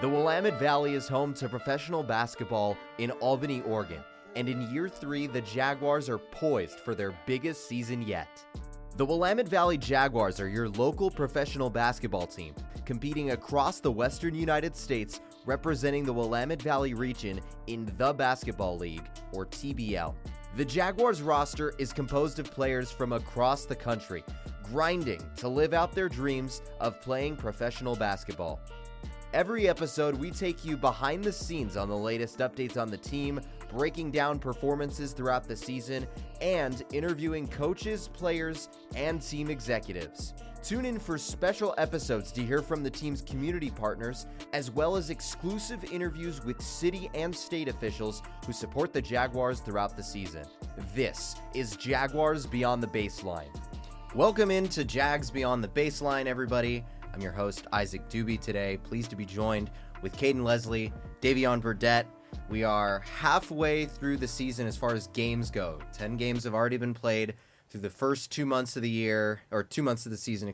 The Willamette Valley is home to professional basketball in Albany, Oregon, and in year 3, the Jaguars are poised for their biggest season yet. The Willamette Valley Jaguars are your local professional basketball team, competing across the western United States, representing the Willamette Valley region in the Basketball League, or TBL. The Jaguars roster is composed of players from across the country, grinding to live out their dreams of playing professional basketball. Every episode, we take you behind the scenes on the latest updates on the team, breaking down performances throughout the season, and interviewing coaches, players, and team executives. Tune in for special episodes to hear from the team's community partners, as well as exclusive interviews with city and state officials who support the Jaguars throughout the season. This is Jaguars Beyond the Baseline. Welcome into Jags Beyond the Baseline, everybody. I'm your host, Isaac Doobie, today. Pleased to be joined with Kaden Leslie, Davion Burdette. We are halfway through the season as far as games go. 10 games have already been played through the first 2 months of the year, or 2 months of the season,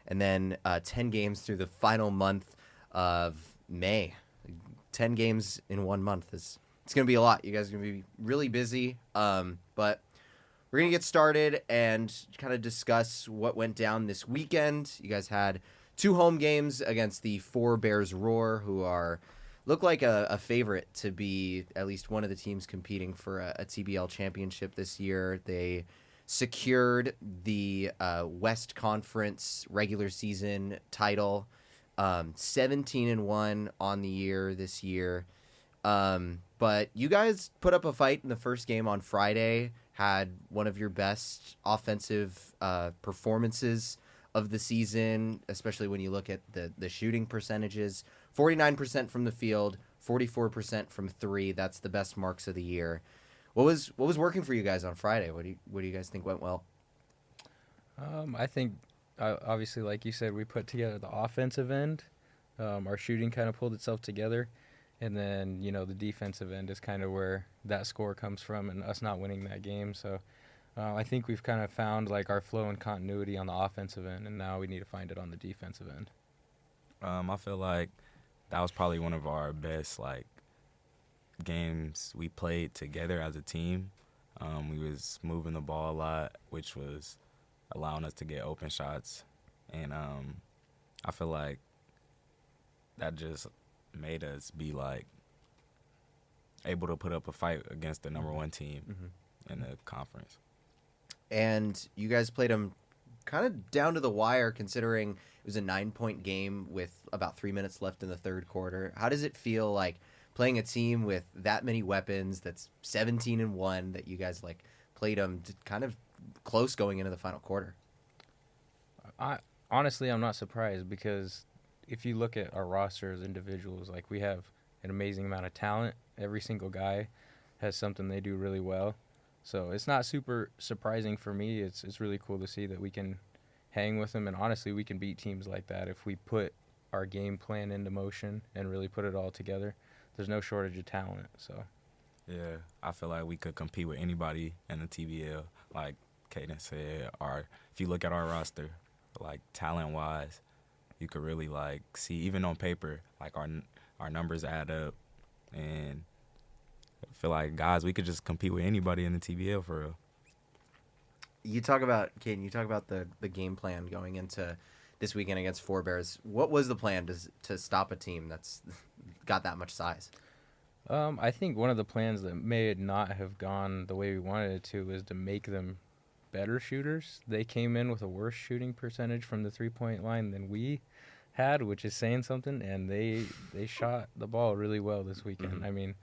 and then 10 games through the final month of May. 10 games in 1 month. It's going to be a lot. You guys are going to be really busy, but we're going to get started and kind of discuss what went down this weekend. You guys had 2 home games against the Four Bears Roar, who look like a favorite to be at least one of the teams competing for a TBL championship this year. They secured the West Conference regular season title, 17-1 on the year this year. But you guys put up a fight in the first game on Friday, had one of your best offensive performances of the season, especially when you look at the shooting percentages. 49% from the field, 44% from 3. That's the best marks of the year. What was working for you guys on Friday? What do you guys think went well? I think, obviously, like you said, we put together the offensive end. Our shooting kind of pulled itself together. And then, the defensive end is kind of where that score comes from and us not winning that game. So I think we've kind of found like our flow and continuity on the offensive end, and now we need to find it on the defensive end. I feel like that was probably one of our best games we played together as a team. We was moving the ball a lot, which was allowing us to get open shots. And I feel like that just made us be able to put up a fight against the number 1 team in the conference. And you guys played them kind of down to the wire, considering it was a 9-point game with about 3 minutes left in the third quarter. How does it feel like playing a team with that many weapons, that's 17-1, that you guys played them kind of close going into the final quarter? Honestly, I'm not surprised, because if you look at our roster as individuals, we have an amazing amount of talent. Every single guy has something they do really well. So it's not super surprising for me. It's really cool to see that we can hang with them. And honestly, we can beat teams like that if we put our game plan into motion and really put it all together. There's no shortage of talent. So yeah, I feel like we could compete with anybody in the TBL. Like Kaden said, if you look at our roster, talent-wise, you could really see, even on paper, our numbers add up, and I feel like, guys, we could just compete with anybody in the TBL for real. You talk about the game plan going into this weekend against Four Bears. What was the plan to stop a team that's got that much size? I think one of the plans that may not have gone the way we wanted it to was to make them better shooters. They came in with a worse shooting percentage from the three-point line than we had, which is saying something, and they shot the ball really well this weekend. Mm-hmm. I mean,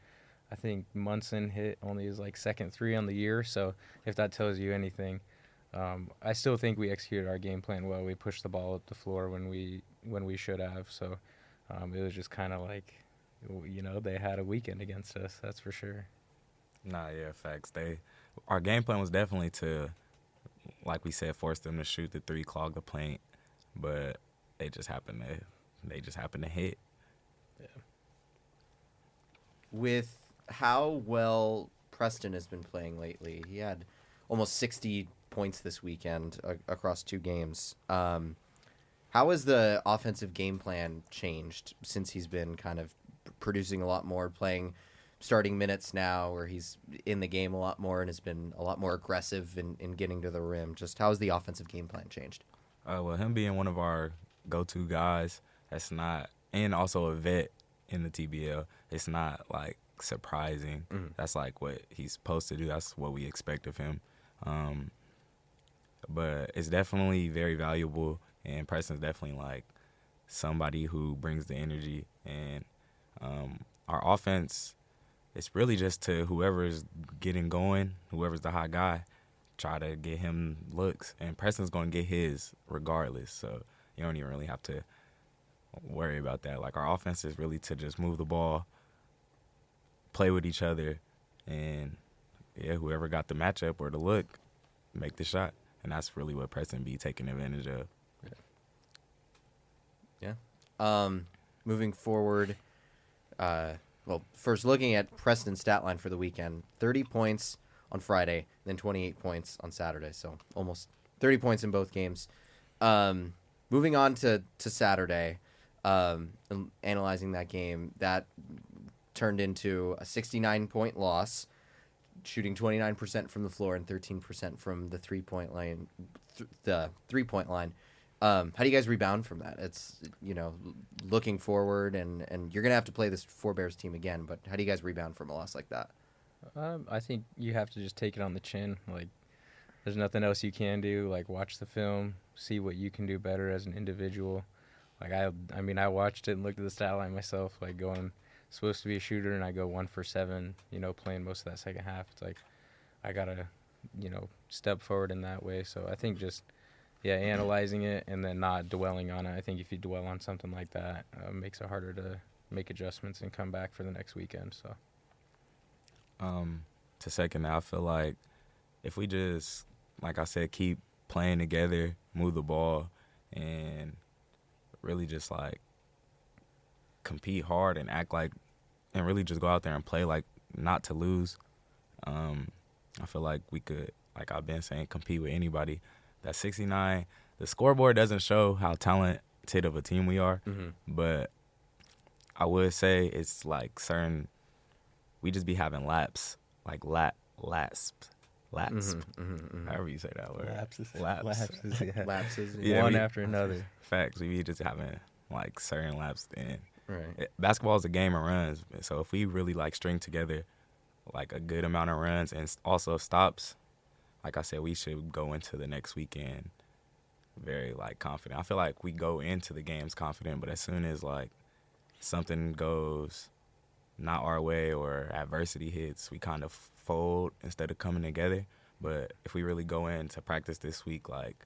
I think Munson hit only his second 3 on the year, so if that tells you anything, I still think we executed our game plan well. We pushed the ball up the floor when we should have, so it was just kind of they had a weekend against us, that's for sure. Nah, yeah, facts. Our game plan was definitely to, like we said, force them to shoot the 3, clog the paint, but they just happened to hit. Yeah. With how well Preston has been playing lately, he had almost 60 points this weekend across 2 games. How has the offensive game plan changed since he's been kind of producing a lot more, playing starting minutes now, where he's in the game a lot more and has been a lot more aggressive in getting to the rim? Just how has the offensive game plan changed? Well, him being one of our go-to guys, that's not, and also a vet in the TBL, it's not like surprising. That's like what he's supposed to do. That's what we expect of him. But it's definitely very valuable, and Preston's definitely like somebody who brings the energy. And our offense, it's really just to whoever's getting going, whoever's the hot guy, try to get him looks. And Preston's going to get his regardless, so you don't even really have to worry about that. Like, our offense is really to just move the ball, play with each other, and, yeah, whoever got the matchup or the look, make the shot. And that's really what Preston be taking advantage of. Yeah. Moving forward, well, first looking at Preston's stat line for the weekend, 30 points on Friday, then 28 points on Saturday. So almost 30 points in both games. Moving on to Saturday, analyzing that game, that turned into a 69-point loss, shooting 29% from the floor and 13% from the three-point line. How do you guys rebound from that? It's, looking forward, and you're going to have to play this Forebears team again, but how do you guys rebound from a loss like that? I think you have to just take it on the chin. Like, there's nothing else you can do. Like, watch the film, see what you can do better as an individual. Like, I watched it and looked at the stat line myself, like supposed to be a shooter, and I go 1 for 7, playing most of that second half. It's like I got to, step forward in that way. So I think just, analyzing it and then not dwelling on it. I think if you dwell on something like that, it makes it harder to make adjustments and come back for the next weekend. So, to second that, I feel like if we just, like I said, keep playing together, move the ball, and really just, like, compete hard and act like, and really just go out there and play like not to lose. I feel like we could, like I've been saying, compete with anybody. That 69, the scoreboard doesn't show how talented of a team we are, but I would say it's like certain, we just be having laps, like laps. However you say that word. Lapses, yeah. Lapses. Yeah, one after another. Facts. We be just having like certain laps. And Right. basketball is a game of runs. So if we really like string together like a good amount of runs and also stops, like I said, we should go into the next weekend very like confident. I feel like we go into the games confident, but as soon as like something goes not our way or adversity hits, we kind of fold instead of coming together. But if we really go into practice this week, like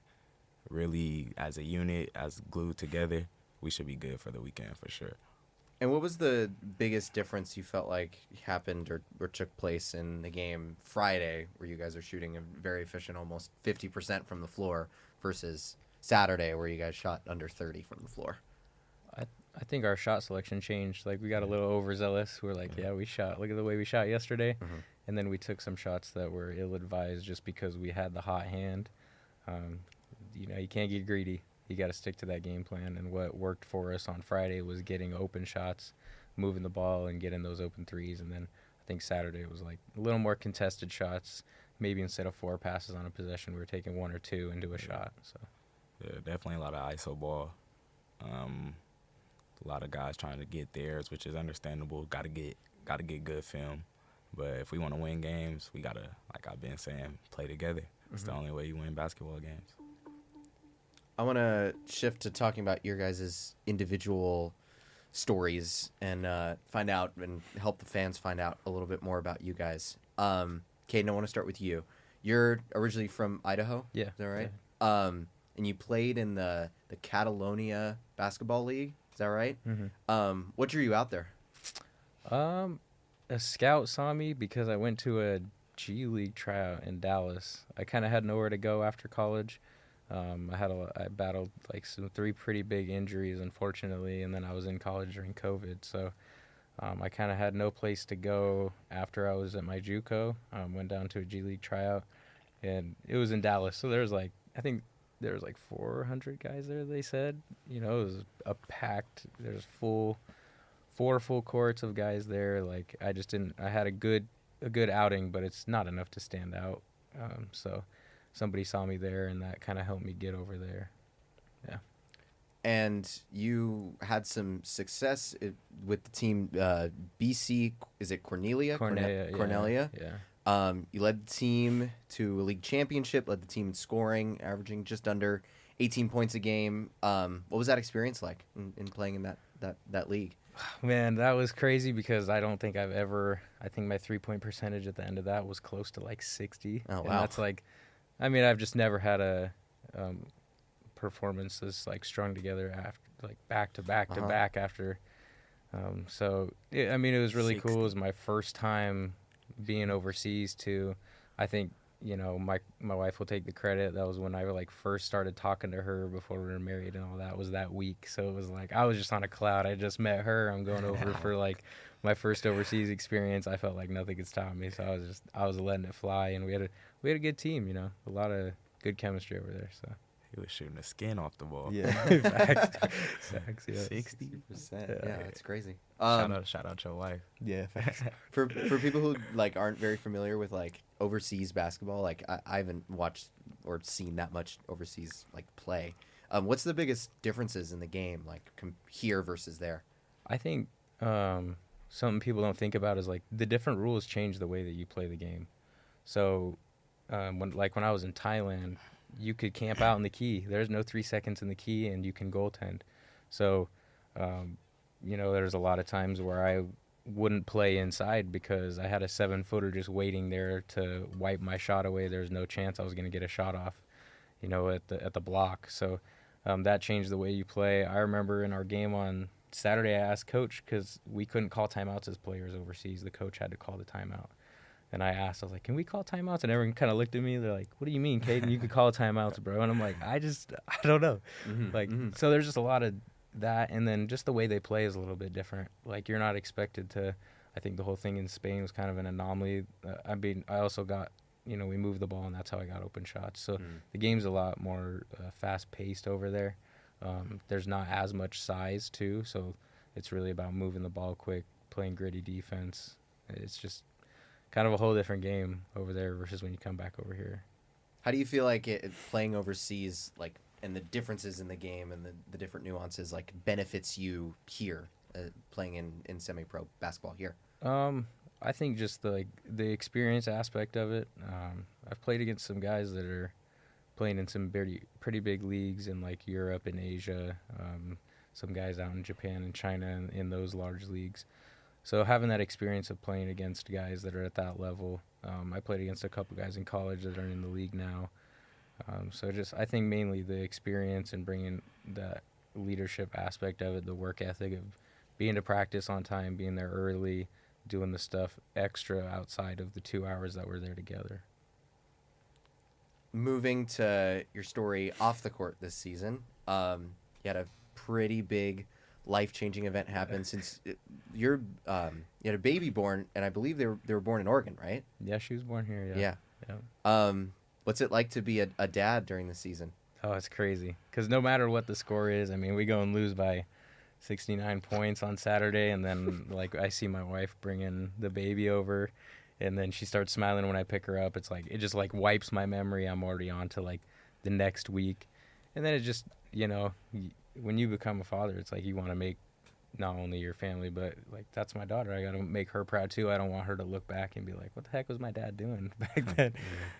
really as a unit, as glued together, we should be good for the weekend for sure. And what was the biggest difference you felt like happened or took place in the game Friday, where you guys are shooting a very efficient, almost 50% from the floor, versus Saturday, where you guys shot under 30 from the floor? I think our shot selection changed. Like, we got a little overzealous. We're like, we shot. Look at the way we shot yesterday. And then we took some shots that were ill-advised just because we had the hot hand. You can't get greedy. You got to stick to that game plan. And what worked for us on Friday was getting open shots, moving the ball, and getting those open threes. And then I think Saturday was like a little more contested shots. Maybe instead of 4 passes on a possession, we were taking 1 or 2 into a shot. So, yeah, definitely a lot of ISO ball. A lot of guys trying to get theirs, which is understandable. Got to get good film. But if we want to win games, we got to, like I've been saying, play together. It's the only way you win basketball games. I want to shift to talking about your guys' individual stories and find out and help the fans find out a little bit more about you guys. Kaden, I want to start with you. You're originally from Idaho? Yeah. Is that right? Yeah. And you played in the Catalonia Basketball League. Is that right? What drew you out there? A scout saw me because I went to a G League tryout in Dallas. I kind of had nowhere to go after college. I battled like 3 pretty big injuries, unfortunately, and then I was in college during COVID. So I kind of had no place to go after I was at my JUCO. Went down to a G League tryout, and it was in Dallas. So there was like, I think there was like 400 guys there, they said. You know, it was a packed, there's four full courts of guys there. Like, I had a good outing, but it's not enough to stand out. So somebody saw me there, and that kind of helped me get over there. Yeah. And you had some success with the team BC, is it Cornelia? Cornelia. Yeah. You led the team to a league championship, led the team in scoring, averaging just under 18 points a game. What was that experience like in playing in that league? Man, that was crazy because I don't think I think my 3-point percentage at the end of that was close to like 60. Oh, wow. And that's like, I mean, I've just never had a performance that's like strung together after, like back to back after. So, I mean, it was really 60. cool. It was my first time being overseas too. I think, you know, my wife will take the credit. That was when I like first started talking to her before we were married and all that, was that week. So it was like I was just on a cloud. I just met her. I'm going over for like my first overseas experience. I felt like nothing could stop me. So I was letting it fly, and we had a good team, you know, a lot of good chemistry over there. So He was shooting the skin off the ball. Yeah. Facts, yeah. 60%. Yeah, it's crazy. Shout out your wife. Yeah, facts. For people who like aren't very familiar with like overseas basketball, like I haven't watched or seen that much overseas like play. What's the biggest differences in the game, like here versus there? I think something people don't think about is like the different rules change the way that you play the game. So when I was in Thailand, you could camp out in the key. There's no 3 seconds in the key, and you can goaltend. So, you know, there's a lot of times where I wouldn't play inside because I had a 7-footer just waiting there to wipe my shot away. There's no chance I was going to get a shot off, you know, at the block. So that changed the way you play. I remember in our game on Saturday, I asked Coach, because we couldn't call timeouts as players overseas. The coach had to call the timeout. And I asked, I was like, can we call timeouts? And everyone kind of looked at me. They're like, what do you mean, Kaden? You could call timeouts, bro. And I'm like, I don't know. So there's just a lot of that. And then just the way they play is a little bit different. Like, you're not expected to, I think the whole thing in Spain was kind of an anomaly. I also got, you know, we moved the ball, and that's how I got open shots. So the game's a lot more fast-paced over there. There's not as much size, too. So it's really about moving the ball quick, playing gritty defense. It's just kind of a whole different game over there versus when you come back over here. How do you feel like playing overseas, like, and the differences in the game and the different nuances, like, benefits you here, playing in semi-pro basketball here? I think just the experience aspect of it. I've played against some guys that are playing in some pretty big leagues in like Europe and Asia. Some guys out in Japan and China in those large leagues. So having that experience of playing against guys that are at that level, I played against a couple guys in college that are in the league now. So I think mainly the experience and bringing that leadership aspect of it, the work ethic of being to practice on time, being there early, doing the stuff extra outside of the 2 hours that we're there together. Moving to your story off the court this season, you had a pretty big life-changing event happen since you had a baby born, and I believe they were born in Oregon, right? Yeah, she was born here. Yeah. What's it like to be a dad during the season? Oh, it's crazy. Because no matter what the score is, I mean, we go and lose by 69 points on Saturday, and then like I see my wife bringing the baby over, and then she starts smiling when I pick her up. It's like it just like wipes my memory. I'm already on to like the next week, and then it just, you know, when you become a father, it's like you want to make not only your family, but like that's my daughter. I got to make her proud too. I don't want her to look back and be like, what the heck was my dad doing back then?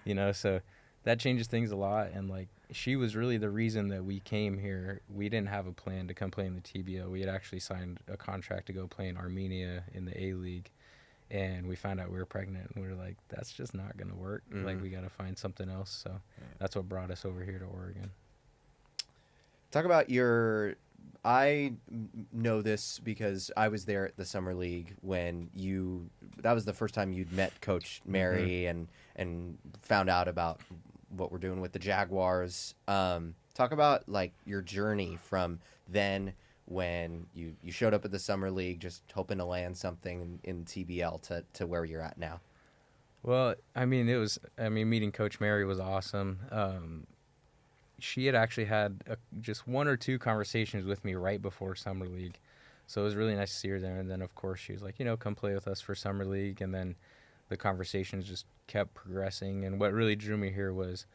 You know, so that changes things a lot. And like she was really the reason that we came here. We didn't have a plan to come play in the TBO. We had actually signed a contract to go play in Armenia in the A-League. And we found out we were pregnant, and we were like, that's just not going to work. Like, we got to find something else. So that's what brought us over here to Oregon. Talk about I know this because I was there at the Summer League when that was the first time you'd met Coach Mary and found out about what we're doing with the Jaguars. Talk about like your journey from then when you showed up at the Summer League just hoping to land something in TBL to where you're at now. Well, meeting Coach Mary was awesome. she had actually had just one or two conversations with me right before Summer League. So it was really nice to see her there. And then, of course, she was like, come play with us for Summer League. And then the conversations just kept progressing. And what really drew me here was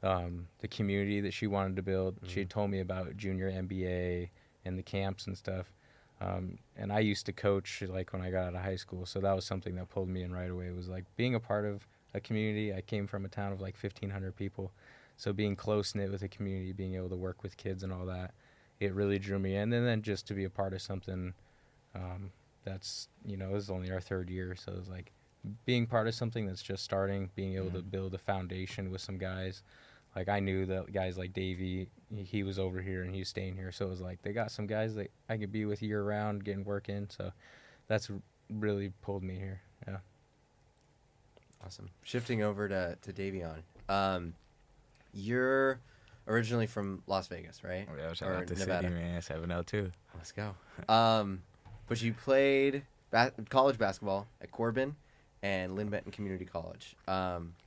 the community that she wanted to build. She had told me about junior NBA and the camps and stuff. And I used to coach, like, when I got out of high school. So that was something that pulled me in right away, was, like, being a part of a community. I came from a town of, like, 1,500 people. So being close-knit with a community, being able to work with kids and all that, it really drew me in. And then just to be a part of something that's, this is only our third year. So it was like being part of something that's just starting, being able to build a foundation with some guys. Like, I knew that guys like Davey, he was over here and he was staying here. So it was like they got some guys that I could be with year-round, getting work in. So that's really pulled me here. Yeah. Awesome. Shifting over to Davion. You're originally from Las Vegas, right? Oh, yeah, shout out to Nevada. City, man. 702. Let's go. But you played college basketball at Corbin and Lynn Benton Community College.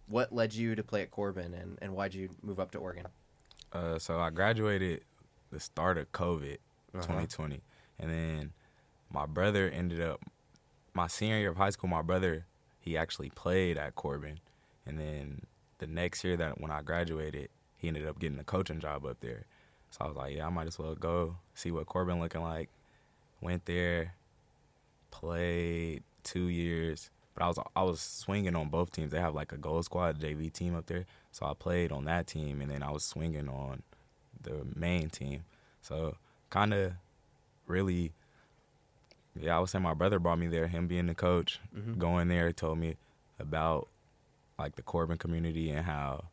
What led you to play at Corbin, and why'd you move up to Oregon? So I graduated the start of COVID, 2020. And then my brother ended up, my senior year of high school, my brother, he actually played at Corbin. And then the next year that when I graduated, he ended up getting a coaching job up there. So I was like, yeah, I might as well go see what Corbin looking like. Went there, played 2 years. But I was swinging on both teams. They have like a gold squad JV team up there. So I played on that team, and then I was swinging on the main team. So kind of really, I would say my brother brought me there, him being the coach. Going there, told me about like the Corbin community and how,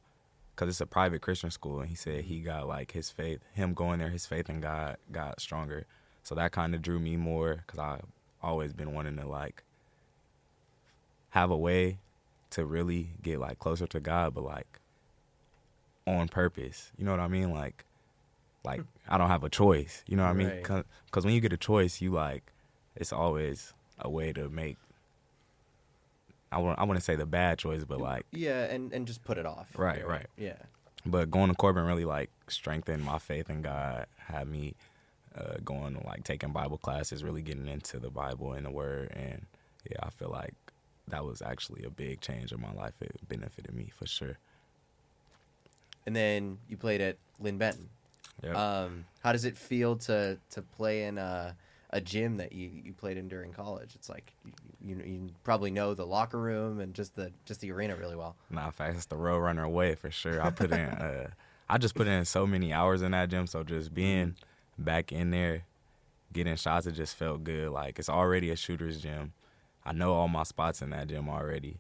because it's a private Christian school, and he said he got like his faith, him going there, his faith in God got stronger. So that kind of drew me more, because I've always been wanting to like have a way to really get like closer to God, but like on purpose. You know what I mean? Like I don't have a choice. You know what I mean? Because when you get a choice, you like, it's always a way to make, I wouldn't say the bad choice, but like, yeah, and just put it off. Right. Yeah. But going to Corbin really like strengthened my faith in God, had me going to like taking Bible classes, really getting into the Bible and the Word, and yeah, I feel like that was actually a big change in my life. It benefited me for sure. And then you played at Lynn Benton. Yep. How does it feel to play in a gym that you played in during college? It's like you probably know the locker room and just the arena really well. Nah, in fact, it's the road runner way for sure. I just put in so many hours in that gym, so just being back in there, getting shots, it just felt good. Like, it's already a shooter's gym. I know all my spots in that gym already.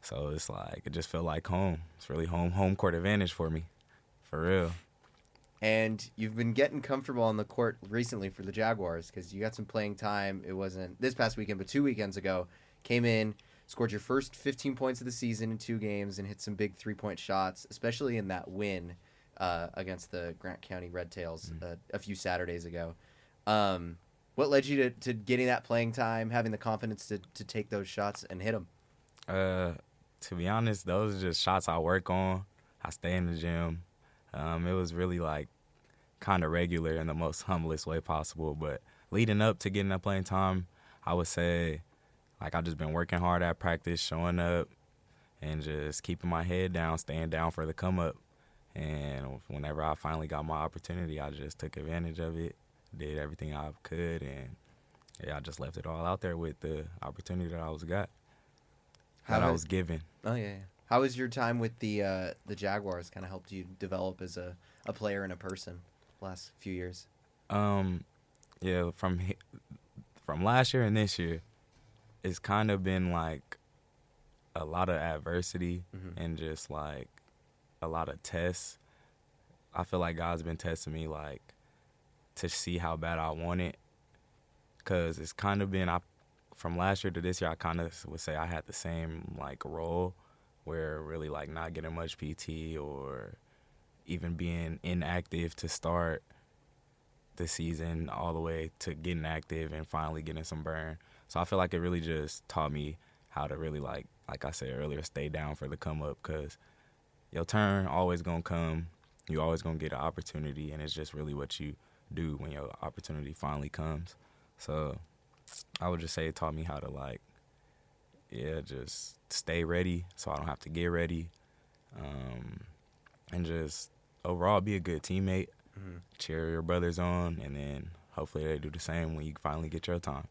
So it's like, it just felt like home. It's really home court advantage for me, for real. And you've been getting comfortable on the court recently for the Jaguars, because you got some playing time. It wasn't this past weekend, but 2 weekends ago. Came in, scored your first 15 points of the season in 2 games, and hit some big three-point shots, especially in that win against the Grant County Red Tails a few Saturdays ago. What led you to getting that playing time, having the confidence to take those shots and hit them? To be honest, those are just shots I work on. I stay in the gym. It was really like kind of regular in the most humblest way possible. But leading up to getting that playing time, I would say like I've just been working hard at practice, showing up, and just keeping my head down, staying down for the come up. And whenever I finally got my opportunity, I just took advantage of it. Did everything I could, and I just left it all out there with the opportunity that I was given. Oh yeah. How was your time with the Jaguars? Kind of helped you develop as a player and a person the last few years. From last year and this year, it's kind of been like a lot of adversity and just like a lot of tests. I feel like God's been testing me like to see how bad I want it, because it's kind of been from last year to this year, I kind of would say I had the same like role, where really like not getting much PT or even being inactive to start the season all the way to getting active and finally getting some burn. So I feel like it really just taught me how to really like I said earlier, stay down for the come up, because your turn always gonna come. you always going to get an opportunity, and it's just really what you do when your opportunity finally comes. So I would just say it taught me how to, like, just stay ready so I don't have to get ready, and just overall be a good teammate, cheer your brothers on, and then hopefully they do the same when you finally get your time.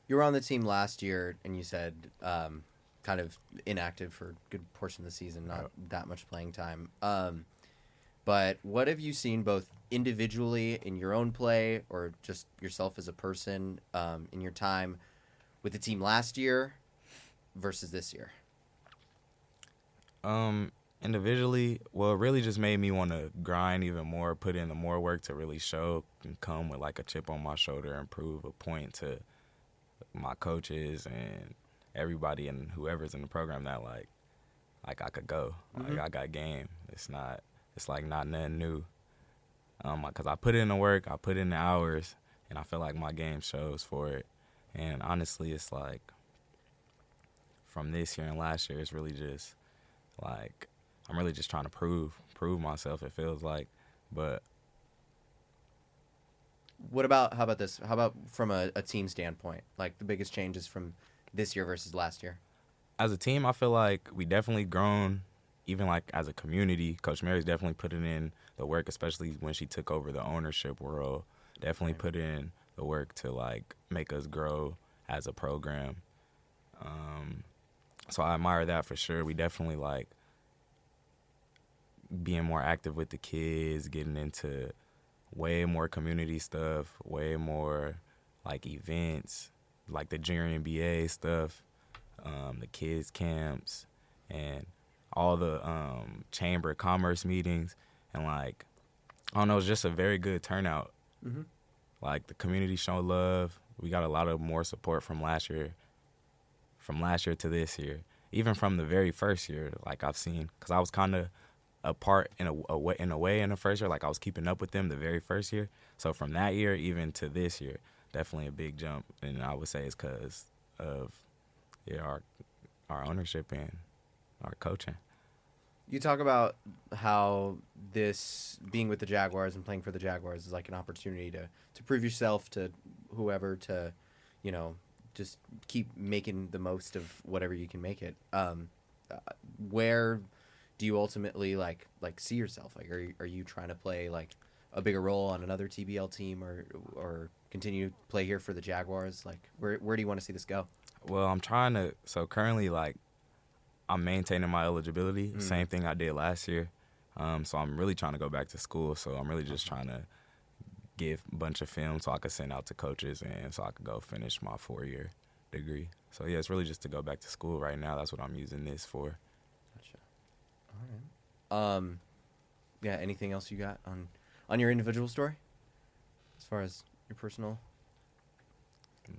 You were on the team last year, and you said kind of inactive for a good portion of the season, not that much playing time. But what have you seen both individually in your own play or just yourself as a person in your time with the team last year versus this year? Individually, well, it really just made me want to grind even more, put in the more work to really show and come with like a chip on my shoulder and prove a point to my coaches and everybody and whoever's in the program that like I could go. Like I got game. It's like not nothing new. Because I put in the work, I put in the hours, and I feel like my game shows for it. And honestly, it's like from this year and last year, it's really just like I'm really just trying to prove myself, it feels like. But how about this? How about from a team standpoint? Like the biggest changes from this year versus last year? As a team, I feel like we definitely grown, even like as a community. Coach Mary's definitely putting in the work, especially when she took over the ownership world. Definitely put in the work to like make us grow as a program. So I admire that for sure. We definitely like being more active with the kids, getting into way more community stuff, way more like events, like the junior NBA stuff, the kids camps, and all the chamber of commerce meetings, and like I don't know, it's just a very good turnout. Like the community showed love. We got a lot of more support from last year to this year, even from the very first year. Like I've seen, because I was kind of a part in a way in the first year. Like I was keeping up with them the very first year. So from that year even to this year, definitely a big jump. And I would say it's because of our ownership and our coaching. You talk about how this being with the Jaguars and playing for the Jaguars is like an opportunity to prove yourself to whoever, to, you know, just keep making the most of whatever you can make it. Where do you ultimately like see yourself? Like, are you trying to play like a bigger role on another TBL team or continue to play here for the Jaguars? Like, where do you want to see this go? Well, I'm trying to. So currently, like, I'm maintaining my eligibility. Same thing I did last year. So I'm really trying to go back to school. So I'm really just trying to get a bunch of film so I could send out to coaches and so I could go finish my 4-year degree. So, yeah, it's really just to go back to school right now. That's what I'm using this for. Gotcha. All right. Yeah, anything else you got on your individual story as far as your personal?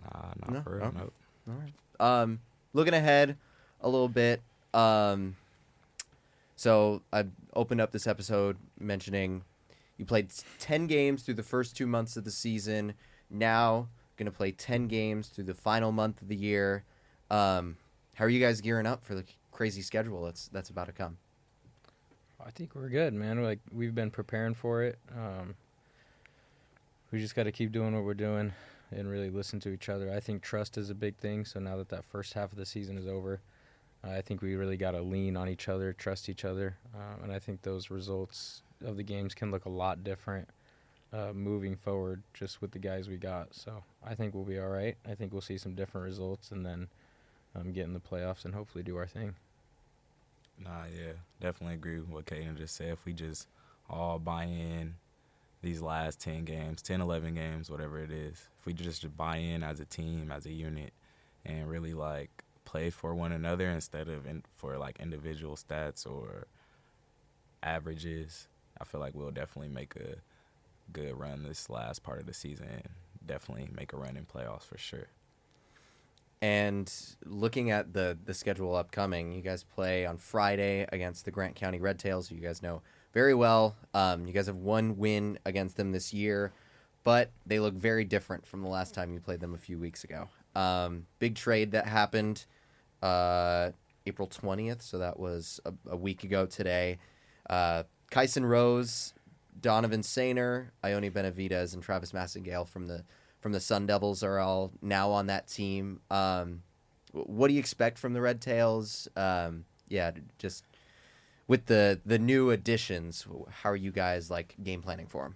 Nah, not for real, nope. All right. Looking ahead a little bit. So I opened up this episode mentioning you played 10 games through the first 2 months of the season. Now going to play 10 games through the final month of the year. How are you guys gearing up for the crazy schedule that's about to come? I think we're good, man. Like, we've been preparing for it. We just got to keep doing what we're doing and really listen to each other. I think trust is a big thing. So now that first half of the season is over, I think we really got to lean on each other, trust each other. And I think those results of the games can look a lot different moving forward just with the guys we got. So I think we'll be all right. I think we'll see some different results and then get in the playoffs and hopefully do our thing. Nah, yeah, definitely agree with what Kaden just said. If we just all buy in these last 10 games, 10, 11 games, whatever it is, if we just buy in as a team, as a unit, and really, like, play for one another instead of for, like, individual stats or averages, I feel like we'll definitely make a good run this last part of the season and definitely make a run in playoffs for sure. And looking at the schedule upcoming, you guys play on Friday against the Grant County Red Tails, who you guys know very well. You guys have one win against them this year, but they look very different from the last time you played them a few weeks ago. Big trade that happened April 20th, so that was a week ago today. Kyson Rose, Donovan Sainer, Ione Benavidez, and Travis Massengale from the Sun Devils are all now on that team. What do you expect from the Red Tails? Just with the new additions, how are you guys like game planning for them?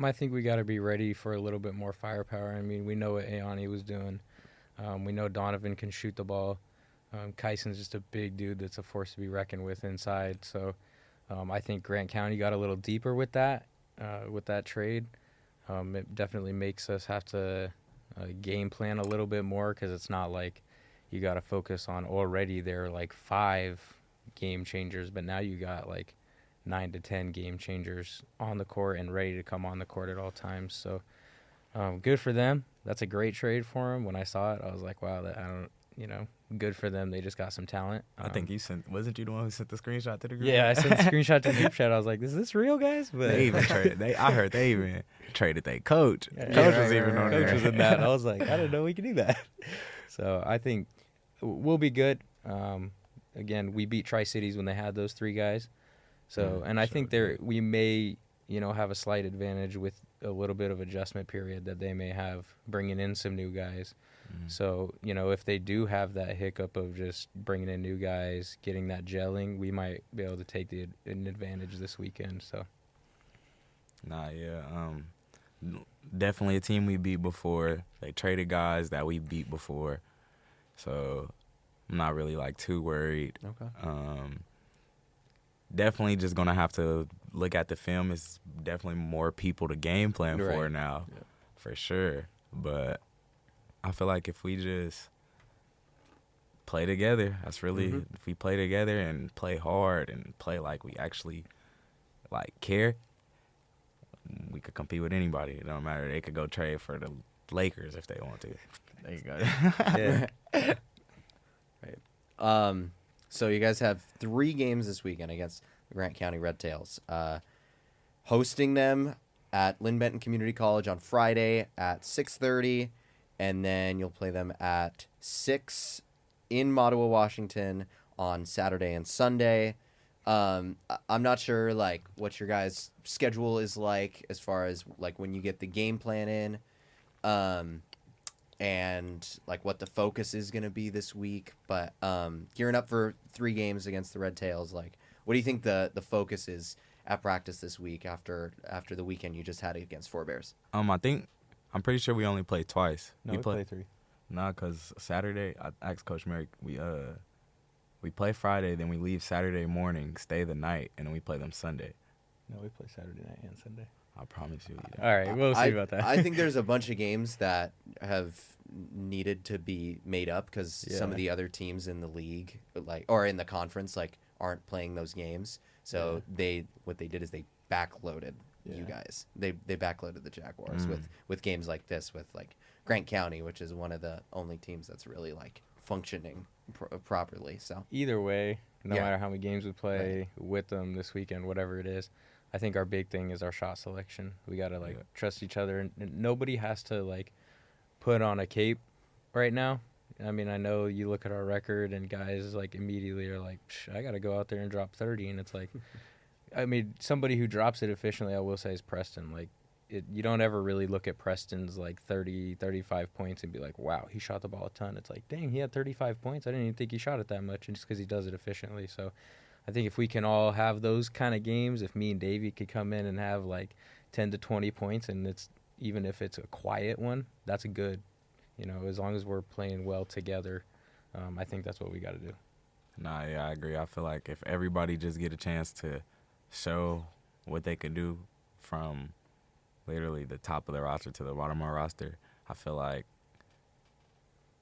I think we got to be ready for a little bit more firepower. I mean, we know what Ione was doing. We know Donovan can shoot the ball. Kyson's just a big dude that's a force to be reckoned with inside. So I think Grant County got a little deeper with that trade. It definitely makes us have to game plan a little bit more, because it's not like you got to focus on already there are like 5 game changers, but now you got like 9 to 10 game changers on the court and ready to come on the court at all times. So good for them. That's a great trade for them. When I saw it, I was like, wow, good for them. They just got some talent. I think wasn't you the one who sent the screenshot to the group? Yeah, I sent the screenshot to the group chat. I was like, is this real, guys? But they even traded. I heard they even traded their coach. Yeah, Coach was even on there. Coach was in that. I was like, I didn't know we could do that. So I think we'll be good. Again, we beat Tri-Cities when they had those 3 guys. So, and I think we may, have a slight advantage with a little bit of adjustment period that they may have bringing in some new guys. So, if they do have that hiccup of just bringing in new guys, getting that gelling, we might be able to take an advantage this weekend. So, definitely a team we beat before. They traded guys that we beat before, so I'm not really like too worried. Okay. Definitely just gonna have to look at the film. It's definitely more people to game plan for now, for sure. But I feel like if we just play together, that's really if we play together and play hard and play like we actually like care, we could compete with anybody. It don't matter. They could go trade for the Lakers if they want to. There you go. Right. So you guys have 3 games this weekend against the Grant County Red Tails. Hosting them at Lynn Benton Community College on Friday at 6:30, and then you'll play them at 6 in Mattawa, Washington on Saturday and Sunday. I'm not sure like what your guys' schedule is like as far as like when you get the game plan in. And like what the focus is going to be this week, but gearing up for 3 games against the Red Tails, like what do you think the focus is at practice this week after the weekend you just had against Four Bears? I'm pretty sure we only played twice. No, we play 3. Nah, because Saturday, I asked Coach Merrick, we play Friday, then we leave Saturday morning, stay the night, and then we play them Sunday. No, we play Saturday night and Sunday. I promise you. All right, we'll see about that. I think there's a bunch of games that have needed to be made up because some of the other teams in the league, or in the conference, aren't playing those games. So what they did is they backloaded you guys. They backloaded the Jaguars with games like this, with Grant County, which is one of the only teams that's really functioning properly. So either way, no matter how many games we play with them this weekend, whatever it is, I think our big thing is our shot selection. We got to trust each other, and nobody has to put on a cape right now. I mean, I know you look at our record and guys immediately are like, I got to go out there and drop 30, and it's I mean, somebody who drops it efficiently, I will say, is Preston. You don't ever really look at Preston's 30, 35 points and be like, wow, he shot the ball a ton. It's like, dang, he had 35 points. I didn't even think he shot it that much, and just because he does it efficiently. So I think if we can all have those kind of games, if me and Davey could come in and have 10 to 20 points, and even if it's a quiet one, that's a good, as long as we're playing well together, I think that's what we got to do. Nah, yeah, I agree. I feel like if everybody just get a chance to show what they can do from literally the top of the roster to the bottom of our roster, I feel like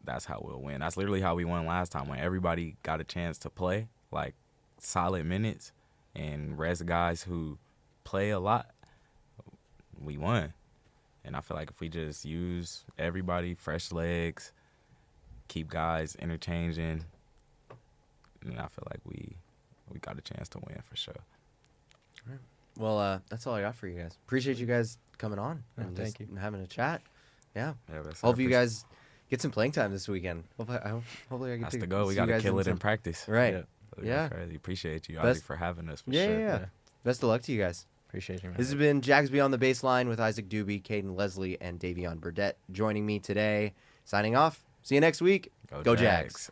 that's how we'll win. That's literally how we won last time, when everybody got a chance to play, solid minutes, and rest guys who play a lot, we won. And I feel like if we just use everybody, fresh legs, keep guys interchanging, then I feel like we got a chance to win for sure. All right. Well, that's all I got for you guys. Appreciate you guys coming on and thank you. having a chat. Yeah. Hope you guys get some playing time this weekend. Hopefully I get that's to the goal. We got to kill it in practice. Right. Yeah. Crazy. Appreciate you, Ozzy, for having us. For sure. Yeah. Best of luck to you guys. Appreciate you, man. This has been Jags Beyond the Baseline with Isaac Doobie, Kaden Leslie, and Davion Burdette joining me today. Signing off. See you next week. Go Jags.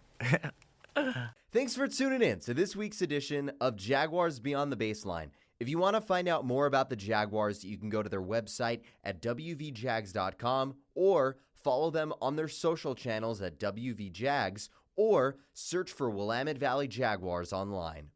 Thanks for tuning in to this week's edition of Jaguars Beyond the Baseline. If you want to find out more about the Jaguars, you can go to their website at wvjags.com or follow them on their social channels at wvjags or search for Willamette Valley Jaguars online.